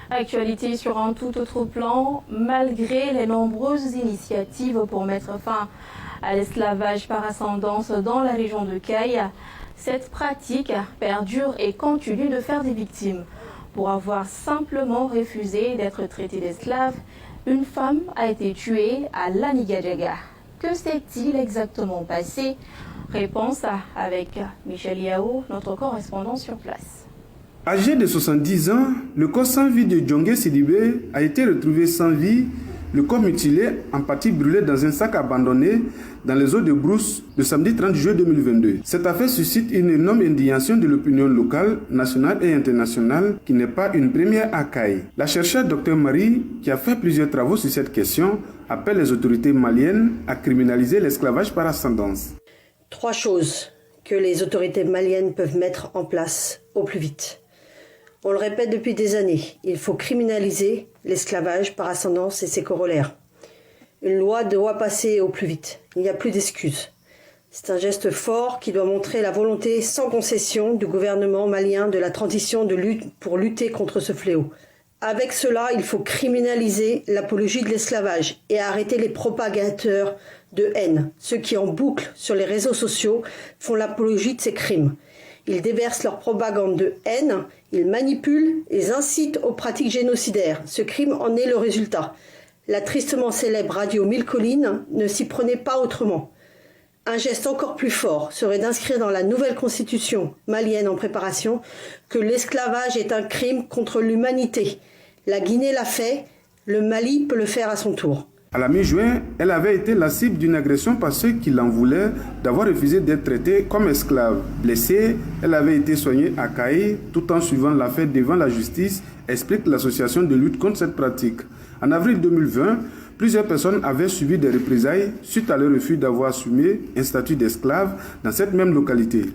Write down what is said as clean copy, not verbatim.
Actualité sur un tout autre plan, malgré les nombreuses initiatives pour mettre fin à l'esclavage par ascendance dans la région de Caille, cette pratique perdure et continue de faire des victimes. Pour avoir simplement refusé d'être traitée d'esclave, une femme a été tuée à Lanigadjaga. Que s'est-il exactement passé? Réponse avec Michel Yao, notre correspondant sur place. Âgé de 70 ans, le corps sans vie de Djongé Sidibé a été retrouvé sans vie, le corps mutilé, en partie brûlé dans un sac abandonné dans les eaux de Brousse le samedi 30 juillet 2022. Cette affaire suscite une énorme indignation de l'opinion locale, nationale et internationale qui n'est pas une première à Caille. La chercheure Dr Marie, qui a fait plusieurs travaux sur cette question, appelle les autorités maliennes à criminaliser l'esclavage par ascendance. 3 choses que les autorités maliennes peuvent mettre en place au plus vite. On le répète depuis des années, il faut criminaliser l'esclavage par ascendance et ses corollaires. Une loi doit passer au plus vite, il n'y a plus d'excuses. C'est un geste fort qui doit montrer la volonté sans concession du gouvernement malien de la transition pour lutter contre ce fléau. Avec cela, il faut criminaliser l'apologie de l'esclavage et arrêter les propagateurs de haine, ceux qui en boucle sur les réseaux sociaux font l'apologie de ces crimes. Ils déversent leur propagande de haine, ils manipulent et incitent aux pratiques génocidaires. Ce crime en est le résultat. La tristement célèbre radio Mille Collines ne s'y prenait pas autrement. Un geste encore plus fort serait d'inscrire dans la nouvelle constitution malienne en préparation que l'esclavage est un crime contre l'humanité. La Guinée l'a fait, le Mali peut le faire à son tour. À la mi-juin, elle avait été la cible d'une agression par ceux qui l'en voulaient d'avoir refusé d'être traitée comme esclave. Blessée, elle avait été soignée à Caille tout en suivant l'affaire devant la justice, explique l'association de lutte contre cette pratique. En avril 2020, plusieurs personnes avaient subi des représailles suite à leur refus d'avoir assumé un statut d'esclave dans cette même localité.